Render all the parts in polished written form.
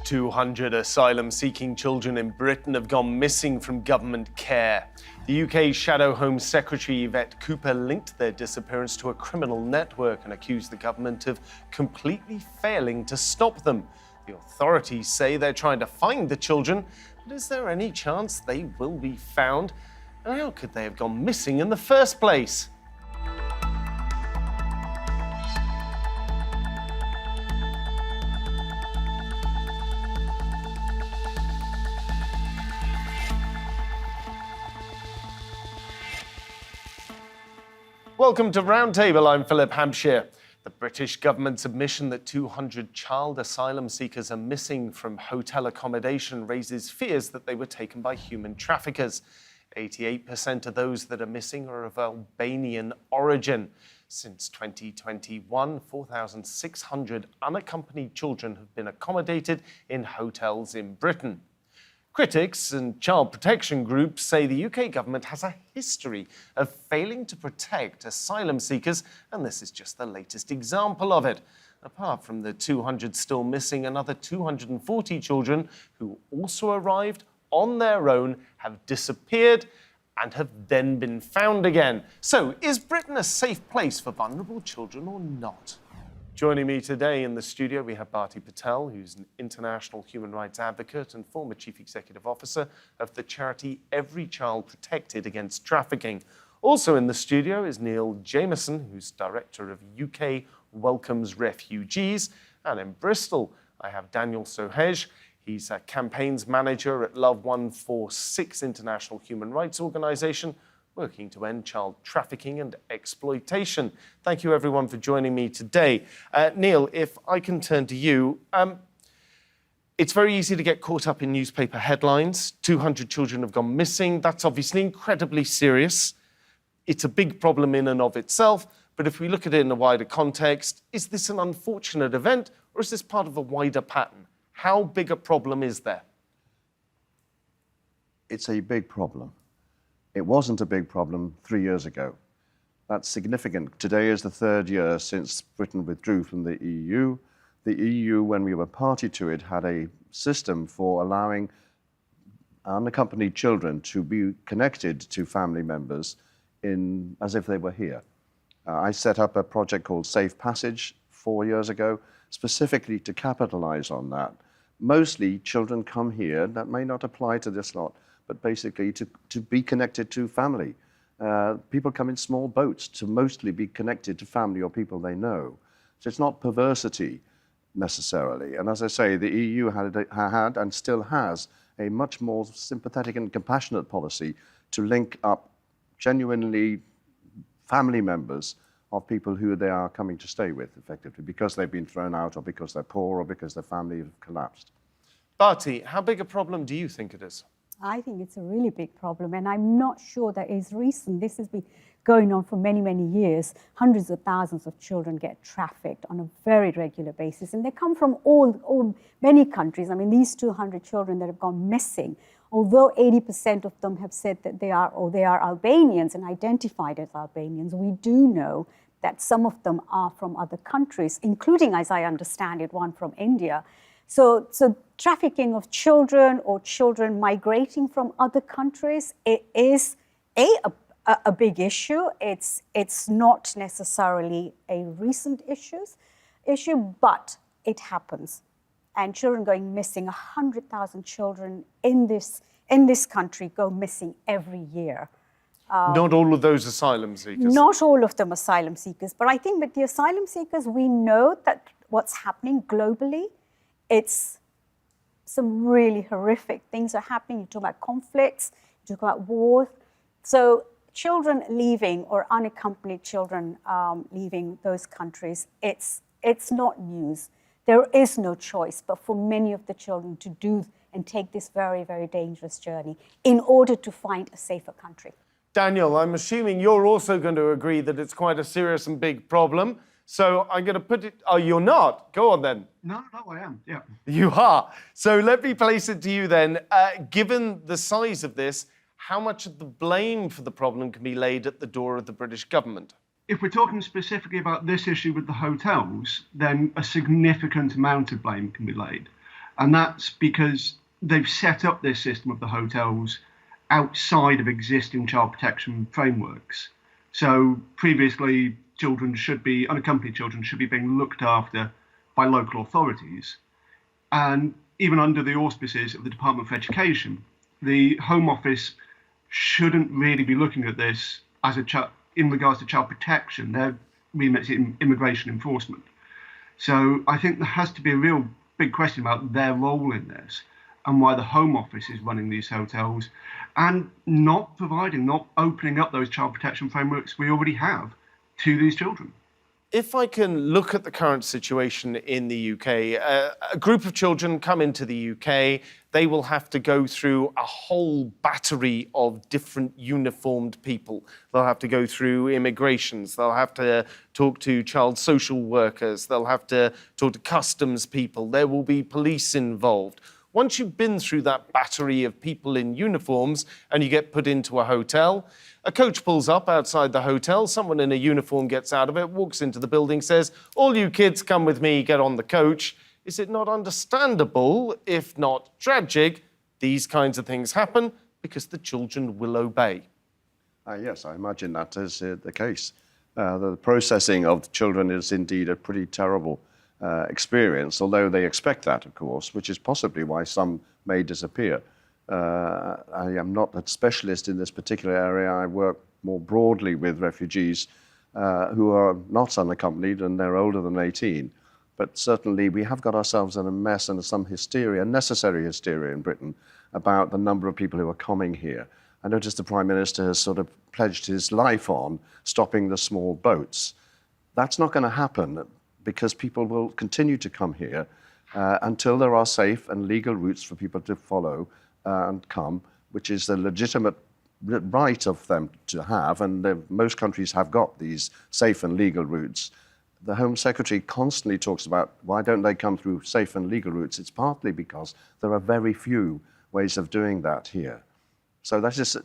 200 asylum-seeking children in Britain have gone missing from government care. The UK's Shadow Home Secretary Yvette Cooper linked their disappearance to a criminal network and accused the government of completely failing to stop them. The authorities say they're trying to find the children, but is there any chance they will be found? And how could they have gone missing in the first place? Welcome to Roundtable, I'm Philip Hampshire. The British government's admission that 200 child asylum seekers are missing from hotel accommodation raises fears that they were taken by human traffickers. 88% of those that are missing are of Albanian origin. Since 2021, 4,600 unaccompanied children have been accommodated in hotels in Britain. Critics and child protection groups say the UK government has a history of failing to protect asylum seekers, and this is just the latest example of it. Apart from the 200 still missing, another 240 children who also arrived on their own have disappeared and have then been found again. So, is Britain a safe place for vulnerable children or not? Joining me today in the studio, we have Bharti Patel, who's an international human rights advocate and former chief executive officer of the charity Every Child Protected Against Trafficking. Also in the studio is Neil Jameson, who's director of UK Welcomes Refugees. And in Bristol, I have Daniel Sohege. He's a campaigns manager at Love 146 International Human Rights Organization, working to end child trafficking and exploitation. Thank you, everyone, for joining me today. Neil, if I can turn to you. It's very easy to get caught up in newspaper headlines. 200 children have gone missing. That's obviously incredibly serious. It's a big problem in and of itself. But if we look at it in a wider context, is this an unfortunate event or is this part of a wider pattern? How big a problem is there? It's a big problem. It wasn't a big problem 3 years ago. That's significant. Today is the third year since Britain withdrew from the EU. The EU, when we were party to it, had a system for allowing unaccompanied children to be connected to family members as if they were here. I set up a project called Safe Passage 4 years ago, specifically to capitalize on that. Mostly children come here, that may not apply to this lot, but basically to be connected to family. People come in small boats to mostly be connected to family or people they know. So it's not perversity necessarily. And as I say, the EU had and still has a much more sympathetic and compassionate policy to link up genuinely family members of people who they are coming to stay with, effectively, because they've been thrown out or because they're poor or because their family have collapsed. Bharti, how big a problem do you think it is? I think it's a really big problem, and I'm not sure that is recent. This has been going on for many, many years. Hundreds of thousands of children get trafficked on a very regular basis, and they come from many countries. I mean, these 200 children that have gone missing, although 80% of them have said that they are Albanians and identified as Albanians, we do know that some of them are from other countries, including, as I understand it, one from India. So trafficking of children or children migrating from other countries, it is a big issue. It's not necessarily a recent issue, but it happens. And children going missing, 100,000 children in this country go missing every year. Not all of those asylum seekers? Not all of them asylum seekers. But I think with the asylum seekers, we know that what's happening globally, it's some really horrific things are happening. You talk about conflicts, you talk about wars. So children leaving or unaccompanied children leaving those countries, it's not news. There is no choice but for many of the children to do and take this very, very dangerous journey in order to find a safer country. Daniel, I'm assuming you're also going to agree that it's quite a serious and big problem. So I'm going to put it... Oh, you're not? Go on then. No, I am, yeah. You are. So let me place it to you then. Given the size of this, how much of the blame for the problem can be laid at the door of the British government? If we're talking specifically about this issue with the hotels, then a significant amount of blame can be laid. And that's because they've set up this system of the hotels outside of existing child protection frameworks. So previously, unaccompanied children should be being looked after by local authorities. And even under the auspices of the Department for Education, the Home Office shouldn't really be looking at this as in regards to child protection. Their remit is immigration enforcement. So I think there has to be a real big question about their role in this and why the Home Office is running these hotels and not opening up those child protection frameworks we already have to these children. If I can look at the current situation in the UK, a group of children come into the UK, they will have to go through a whole battery of different uniformed people. They'll have to go through immigrations, they'll have to talk to child social workers, they'll have to talk to customs people, there will be police involved. Once you've been through that battery of people in uniforms and you get put into a hotel, a coach pulls up outside the hotel, someone in a uniform gets out of it, walks into the building, says, "All you kids come with me, get on the coach." Is it not understandable, if not tragic, these kinds of things happen because the children will obey? Yes, I imagine that is the case. The processing of the children is indeed a pretty terrible experience, although they expect that, of course, which is possibly why some may disappear. I am not a specialist in this particular area. I work more broadly with refugees who are not unaccompanied and they're older than 18. But certainly we have got ourselves in a mess and some hysteria, necessary hysteria in Britain, about the number of people who are coming here. I noticed the Prime Minister has sort of pledged his life on stopping the small boats. That's not going to happen because people will continue to come here until there are safe and legal routes for people to follow and come, which is the legitimate right of them to have, and most countries have got these safe and legal routes. The Home Secretary constantly talks about why don't they come through safe and legal routes. It's partly because there are very few ways of doing that here. So that is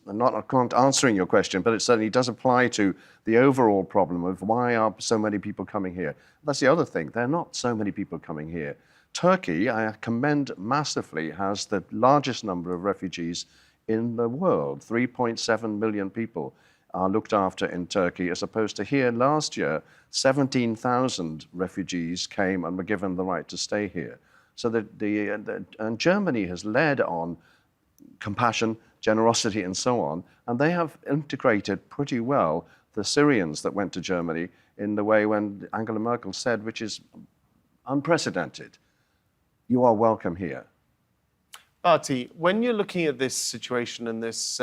not answering your question, but it certainly does apply to the overall problem of why are so many people coming here. That's the other thing. There are not so many people coming here. Turkey, I commend massively, has the largest number of refugees in the world. 3.7 million people are looked after in Turkey, as opposed to here last year, 17,000 refugees came and were given the right to stay here. So and Germany has led on compassion, generosity, and so on, and they have integrated pretty well the Syrians that went to Germany in the way when Angela Merkel said, which is unprecedented, "You are welcome here." Bharti, when you're looking at this situation and this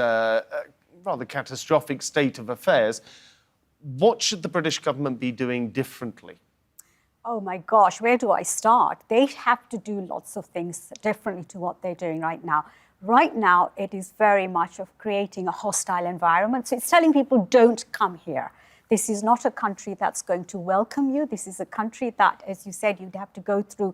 rather catastrophic state of affairs, what should the British government be doing differently? Oh my gosh, where do I start? They have to do lots of things differently to what they're doing right now. Right now, it is very much of creating a hostile environment. So it's telling people, don't come here. This is not a country that's going to welcome you. This is a country that, as you said, you'd have to go through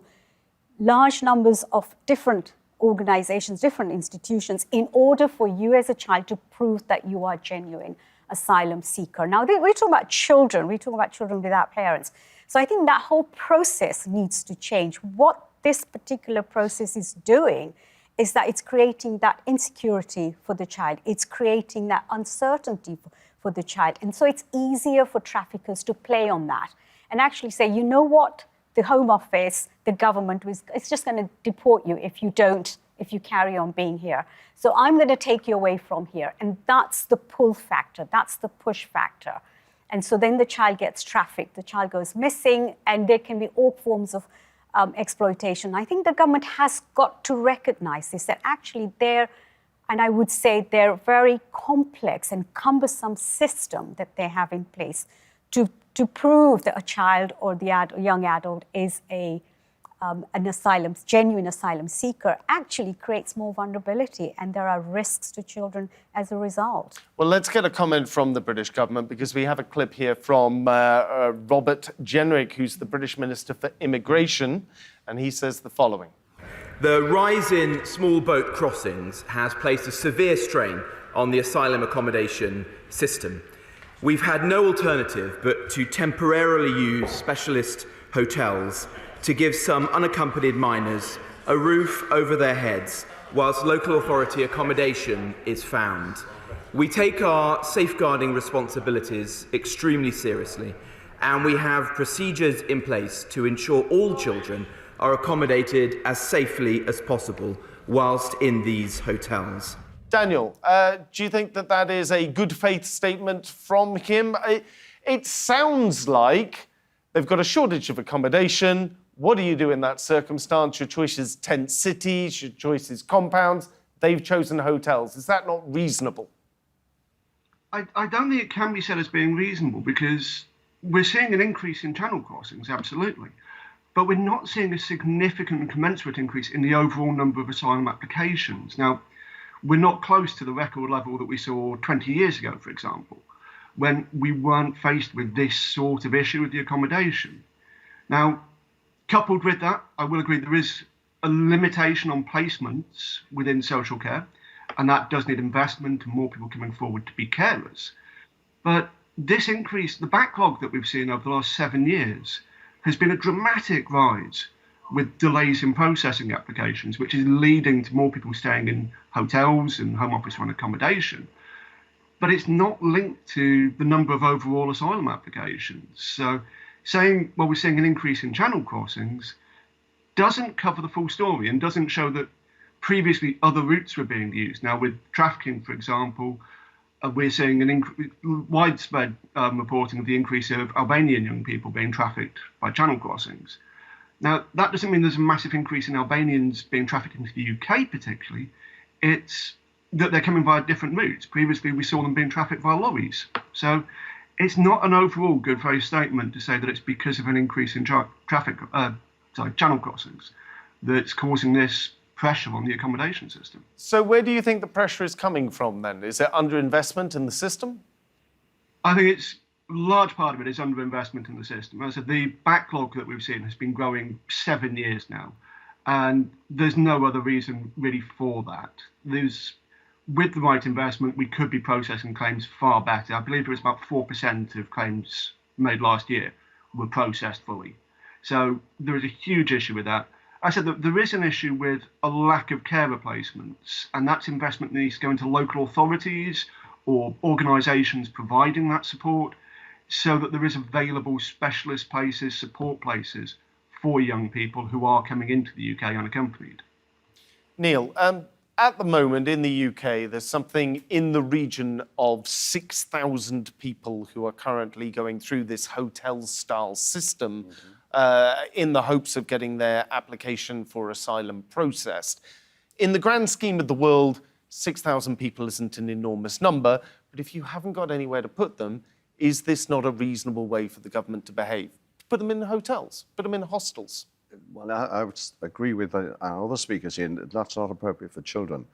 large numbers of different organizations, different institutions, in order for you as a child to prove that you are a genuine asylum seeker. Now, we're talking about children. We're talking about children without parents. So I think that whole process needs to change. What this particular process is doing is that it's creating that insecurity for the child. It's creating that uncertainty for the child. And so it's easier for traffickers to play on that and actually say, you know what, the Home Office, the government, it's just going to deport you if you carry on being here. So I'm going to take you away from here. And that's the pull factor. That's the push factor. And so then the child gets trafficked. The child goes missing, and there can be all forms of exploitation. I think the government has got to recognize this, that actually and I would say their very complex and cumbersome system that they have in place to prove that a child or the young adult is an genuine asylum seeker actually creates more vulnerability, and there are risks to children as a result. Well, let's get a comment from the British government, because we have a clip here from Robert Jenrick, who's the British Minister for Immigration, and he says the following. The rise in small boat crossings has placed a severe strain on the asylum accommodation system. We've had no alternative but to temporarily use specialist hotels to give some unaccompanied minors a roof over their heads, whilst local authority accommodation is found. We take our safeguarding responsibilities extremely seriously, and we have procedures in place to ensure all children are accommodated as safely as possible whilst in these hotels. Daniel, do you think that that is a good faith statement from him? It sounds like they've got a shortage of accommodation. What do you do in that circumstance? Your choice is tent cities, your choice is compounds. They've chosen hotels. Is that not reasonable? I don't think it can be said as being reasonable, because we're seeing an increase in channel crossings, absolutely. But we're not seeing a significant and commensurate increase in the overall number of asylum applications. Now, we're not close to the record level that we saw 20 years ago, for example, when we weren't faced with this sort of issue with the accommodation. Now, coupled with that, I will agree there is a limitation on placements within social care, and that does need investment and more people coming forward to be carers. But this increase, the backlog that we've seen over the last 7 years, has been a dramatic rise with delays in processing applications, which is leading to more people staying in hotels and home office run accommodation. But it's not linked to the number of overall asylum applications. So saying, well, we're seeing an increase in channel crossings doesn't cover the full story and doesn't show that previously other routes were being used. Now, with trafficking, for example, we're seeing an widespread reporting of the increase of Albanian young people being trafficked by channel crossings. Now, that doesn't mean there's a massive increase in Albanians being trafficked into the UK particularly. It's that they're coming via different routes. Previously, we saw them being trafficked via lorries. So it's not an overall good faith statement to say that it's because of an increase in channel crossings that's causing this pressure on the accommodation system. So where do you think the pressure is coming from then? Is it underinvestment in the system? I think it's a large part of it is underinvestment in the system. As I said, the backlog that we've seen has been growing 7 years now, and there's no other reason really for that. With the right investment, we could be processing claims far better. I believe it was about 4% of claims made last year were processed fully. So there is a huge issue with that. I said that there is an issue with a lack of care replacements, and that's investment needs to go into local authorities or organisations providing that support, so that there is available specialist places, support places for young people who are coming into the UK unaccompanied. Neil, at the moment in the UK, there's something in the region of 6,000 people who are currently going through this hotel-style system in the hopes of getting their application for asylum processed. In the grand scheme of the world, 6,000 people isn't an enormous number, but if you haven't got anywhere to put them, is this not a reasonable way for the government to behave? Put them in hotels, put them in hostels. Well, I would agree with our other speakers here. That's not appropriate for children.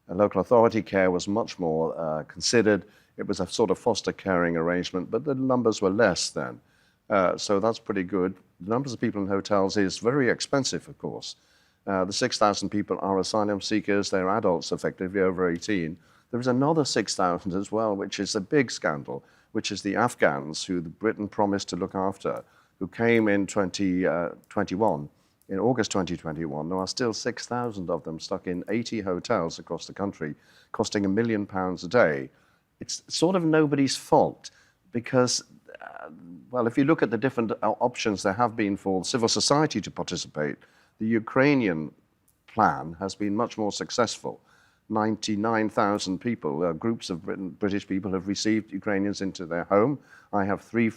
Local authority care was much more considered. It was a sort of foster caring arrangement, but the numbers were less then. So that's pretty good. The numbers of people in hotels is very expensive, of course. The 6,000 people are asylum seekers. They're adults, effectively, over 18. There is another 6,000 as well, which is a big scandal, which is the Afghans who Britain promised to look after, who came in 2021. In August 2021, there are still 6,000 of them stuck in 80 hotels across the country, costing £1 million a day. It's sort of nobody's fault because, well, if you look at the different options there have been for civil society to participate, the Ukrainian plan has been much more successful. 99,000 people, groups of British people have received Ukrainians into their home. I have 3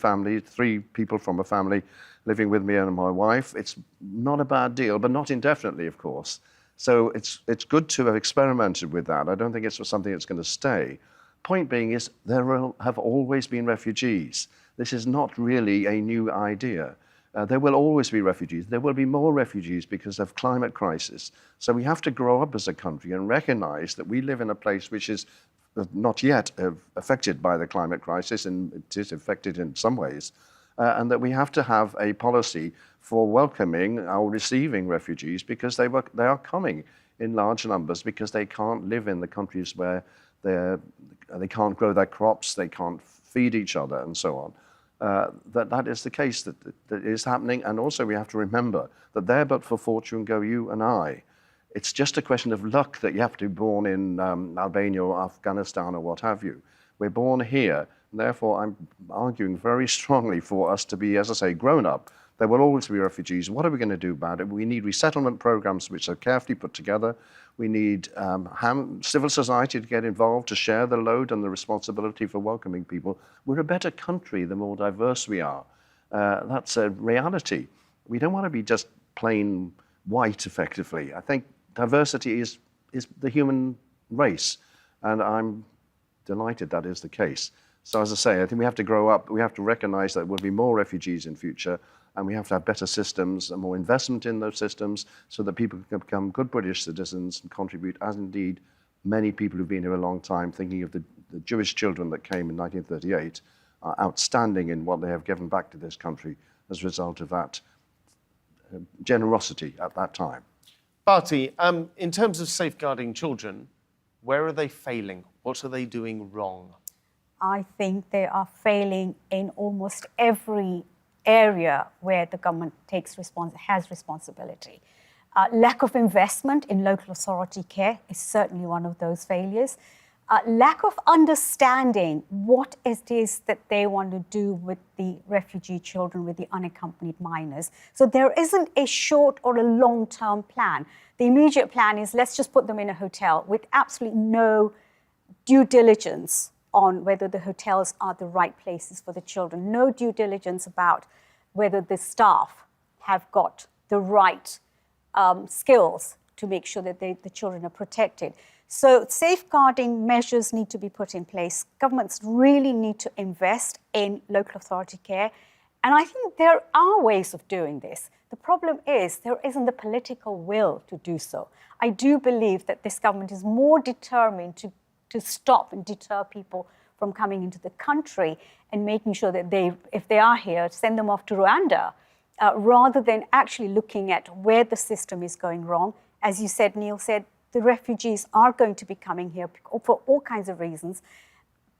people from a family living with me and my wife. It's not a bad deal, but not indefinitely, of course. So it's good to have experimented with that. I don't think it's something that's going to stay. Point being is there have always been refugees. This is not really a new idea. There will always be refugees. There will be more refugees because of climate crisis. So we have to grow up as a country and recognize that we live in a place which is not yet affected by the climate crisis, and it is affected in some ways, and that we have to have a policy for welcoming or receiving refugees because they are coming in large numbers because they can't live in the countries where they can't grow their crops, they can't feed each other, and so on. that is the case, that is happening. And also we have to remember that there but for fortune go you and I. It's just a question of luck that you have to be born in Albania or Afghanistan or what have you. We're born here, and therefore I'm arguing very strongly for us to be, as I say, grown up. There will always be refugees. What are we going to do about it? We need resettlement programs which are carefully put together. We need civil society to get involved, to share the load and the responsibility for welcoming people. We're a better country the more diverse we are. That's a reality. We don't want to be just plain white, effectively. I think diversity is the human race, and I'm delighted that is the case. So as I say, I think we have to grow up. We have to recognize that there will be more refugees in future, and we have to have better systems and more investment in those systems so that people can become good British citizens and contribute, as indeed many people who've been here a long time, thinking of the Jewish children that came in 1938, are outstanding in what they have given back to this country as a result of that generosity at that time. Bharti, in terms of safeguarding children, where are they failing? What are they doing wrong? I think they are failing in almost every area where the government has responsibility. Lack of investment in local authority care is certainly one of those failures. Lack of understanding what it is that they want to do with the refugee children, with the unaccompanied minors. So there isn't a short or a long-term plan. The immediate plan is let's just put them in a hotel with absolutely no due diligence on whether the hotels are the right places for the children. No due diligence about whether the staff have got the right skills to make sure that the children are protected. So safeguarding measures need to be put in place. Governments really need to invest in local authority care. And I think there are ways of doing this. The problem is there isn't the political will to do so. I do believe that this government is more determined to stop and deter people from coming into the country and making sure that if they are here, send them off to Rwanda, rather than actually looking at where the system is going wrong. As you said, Neil said, the refugees are going to be coming here for all kinds of reasons.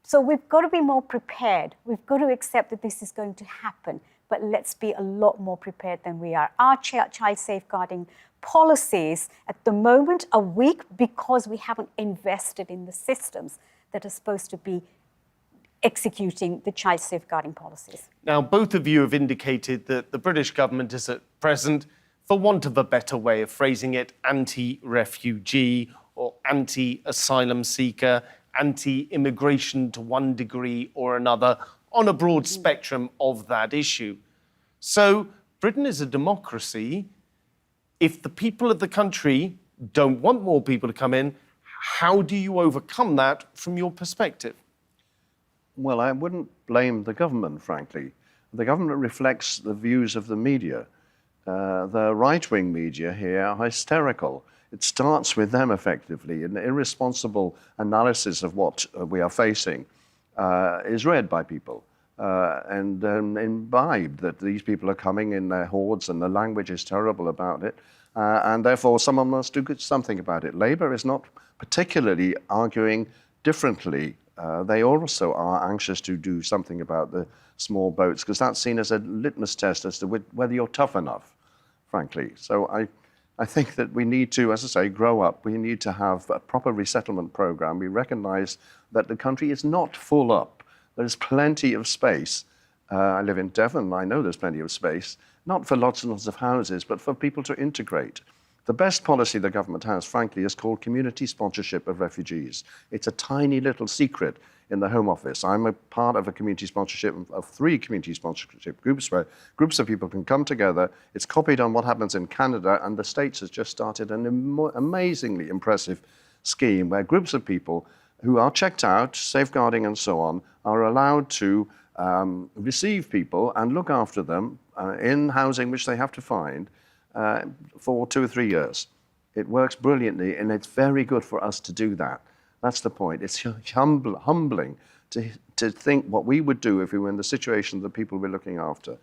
So we've got to be more prepared. We've got to accept that this is going to happen, but let's be a lot more prepared than we are. Our child safeguarding policies at the moment are weak because we haven't invested in the systems that are supposed to be executing the child safeguarding policies. Now, both of you have indicated that the British government is at present, for want of a better way of phrasing it, anti-refugee or anti-asylum seeker, anti-immigration to one degree or another, on a broad spectrum of that issue. So Britain is a democracy. If the people of the country don't want more people to come in, how do you overcome that from your perspective? Well, I wouldn't blame the government, frankly. The government reflects the views of the media. The right-wing media here are hysterical. It starts with them, effectively. An irresponsible analysis of what we are facing is read by people and imbibed that these people are coming in their hordes and the language is terrible about it. And therefore, someone must do something about it. Labour is not particularly arguing differently. They also are anxious to do something about the small boats, because that's seen as a litmus test as to whether you're tough enough, frankly. So I think that we need to, as I say, grow up. We need to have a proper resettlement program. We recognize that the country is not full up. There's plenty of space. I live in Devon. I know there's plenty of space, not for lots and lots of houses, but for people to integrate. The best policy the government has, frankly, is called community sponsorship of refugees. It's a tiny little secret in the Home Office. I'm a part of a community sponsorship of 3 community sponsorship groups where groups of people can come together. It's copied on what happens in Canada, and the States has just started an amazingly impressive scheme where groups of people who are checked out, safeguarding and so on, are allowed to receive people and look after them in housing which they have to find for 2 or 3 years. It works brilliantly, and it's very good for us to do that. That's the point. It's humbling to think what we would do if we were in the situation of the people we're looking after.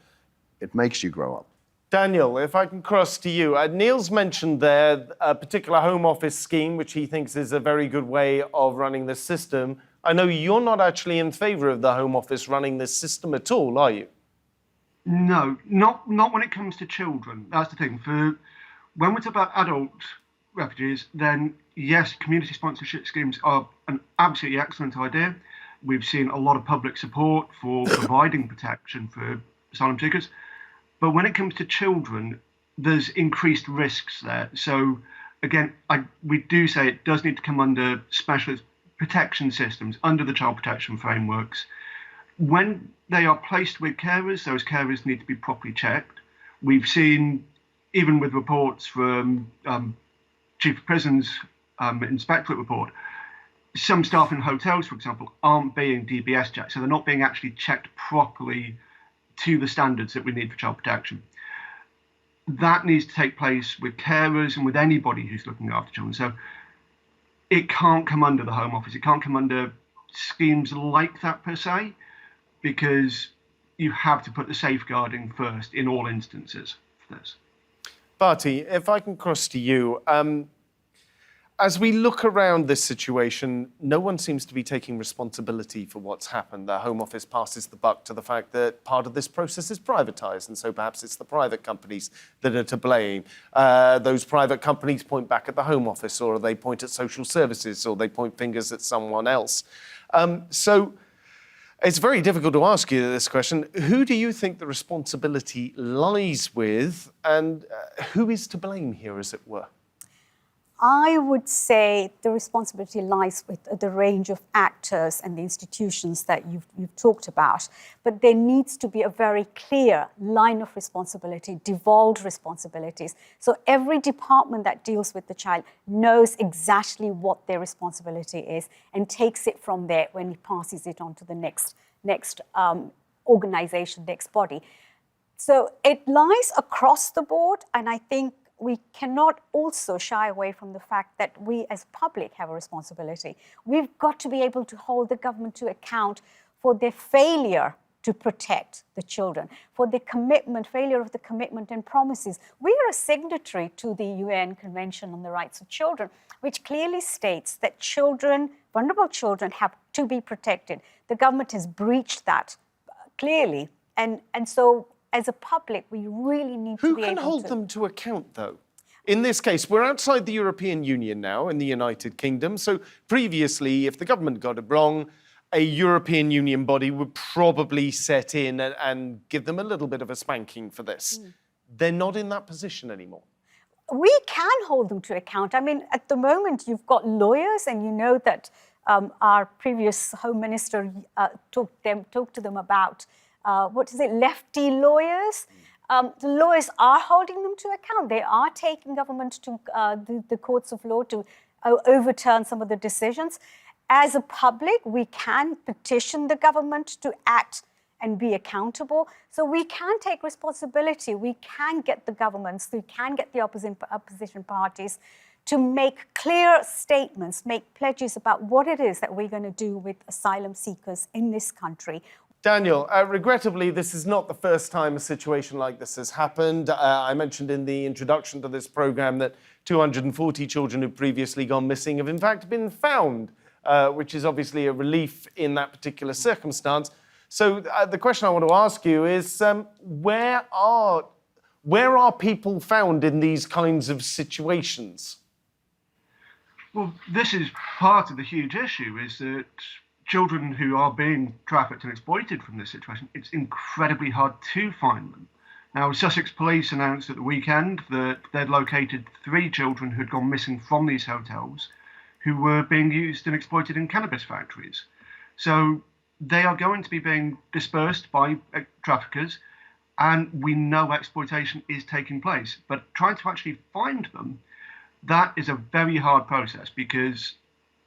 It makes you grow up. Daniel, if I can cross to you. Neil's mentioned there a particular Home Office scheme, which he thinks is a very good way of running the system. I know you're not actually in favour of the Home Office running this system at all, are you? No, not when it comes to children. That's the thing. When we talk about adult refugees, then yes, community sponsorship schemes are an absolutely excellent idea. We've seen a lot of public support for providing protection for asylum seekers. But when it comes to children, there's increased risks there. So again, we do say it does need to come under specialist protection systems, under the child protection frameworks. When they are placed with carers, those carers need to be properly checked. We've seen, even with reports from Chief of Prisons Inspectorate report, some staff in hotels, for example, aren't being DBS checked. So they're not being actually checked properly to the standards that we need for child protection. That needs to take place with carers and with anybody who's looking after children. So it can't come under the Home Office. It can't come under schemes like that per se, because you have to put the safeguarding first in all instances for this. Bharti, if I can cross to you. As we look around this situation, no one seems to be taking responsibility for what's happened. The Home Office passes the buck to the fact that part of this process is privatised, and so perhaps it's the private companies that are to blame. Those private companies point back at the Home Office, or they point at social services, or they point fingers at someone else. So it's very difficult to ask you this question. Who do you think the responsibility lies with, and who is to blame here, as it were? I would say the responsibility lies with the range of actors and the institutions that you've talked about. But there needs to be a very clear line of responsibility, devolved responsibilities. So every department that deals with the child knows exactly what their responsibility is and takes it from there when he passes it on to the next organisation, next body. So it lies across the board, and I think we cannot also shy away from the fact that we as public have a responsibility. We've got to be able to hold the government to account for their failure to protect the children, for the failure of the commitment and promises. We are a signatory to the UN Convention on the Rights of Children, which clearly states that children, vulnerable children, have to be protected. The government has breached that clearly, and so as a public, we really need to be able to... Who can hold them to account, though? In this case, we're outside the European Union now, in the United Kingdom. So previously, if the government got it wrong, a European Union body would probably set in and give them a little bit of a spanking for this. They're not in that position anymore. We can hold them to account. I mean, at the moment, you've got lawyers, and you know that our previous Home Minister talked to them about lefty lawyers. The lawyers are holding them to account. They are taking government to the courts of law to overturn some of the decisions. As a public, we can petition the government to act and be accountable. So we can take responsibility. We can get the governments, we can get the opposition parties to make clear statements, make pledges about what it is that we're going to do with asylum seekers in this country. Daniel, regrettably, this is not the first time a situation like this has happened. I mentioned in the introduction to this programme that 240 children who've previously gone missing have in fact been found, which is obviously a relief in that particular circumstance. So the question I want to ask you is, where are people found in these kinds of situations? Well, this is part of the huge issue, is that children who are being trafficked and exploited from this situation, it's incredibly hard to find them. Now, Sussex Police announced at the weekend that they'd located 3 children who'd gone missing from these hotels who were being used and exploited in cannabis factories. So they are going to be being dispersed by traffickers, and we know exploitation is taking place. But trying to actually find them, that is a very hard process, because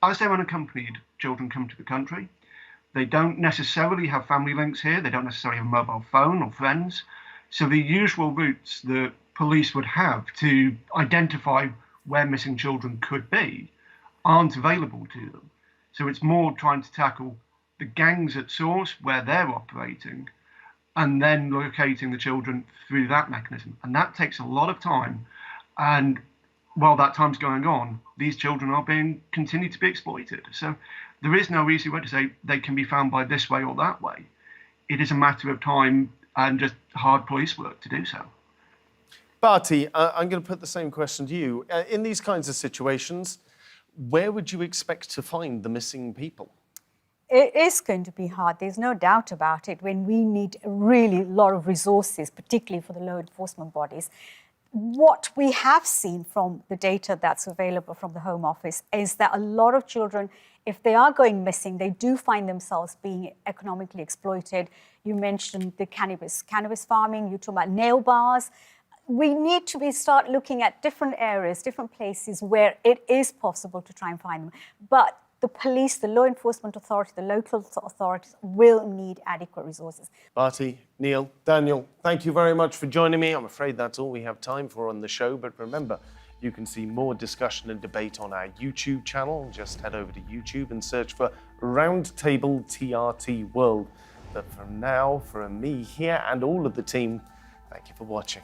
as they're unaccompanied children come to the country, they don't necessarily have family links here, they don't necessarily have a mobile phone or friends. So the usual routes that police would have to identify where missing children could be aren't available to them. So it's more trying to tackle the gangs at source, where they're operating, and then locating the children through that mechanism. And that takes a lot of time. And while that time's going on, these children are being continued to be exploited. So There is no easy way to say they can be found by this way or that way. It is a matter of time and just hard police work to do so. Bharti, I'm going to put the same question to you. In these kinds of situations, where would you expect to find the missing people? It is going to be hard, there's no doubt about it, when we need really a lot of resources, particularly for the law enforcement bodies. What we have seen from the data that's available from the Home Office is that a lot of children, if they are going missing, they do find themselves being economically exploited. You mentioned the cannabis farming, you talk about nail bars. We need to start looking at different areas, different places where it is possible to try and find them. But the police, the law enforcement authority, the local authorities will need adequate resources. Bharti, Neil, Daniel, thank you very much for joining me. I'm afraid that's all we have time for on the show, but remember, you can see more discussion and debate on our YouTube channel. Just head over to YouTube and search for Roundtable TRT World. But from now, from me here and all of the team, thank you for watching.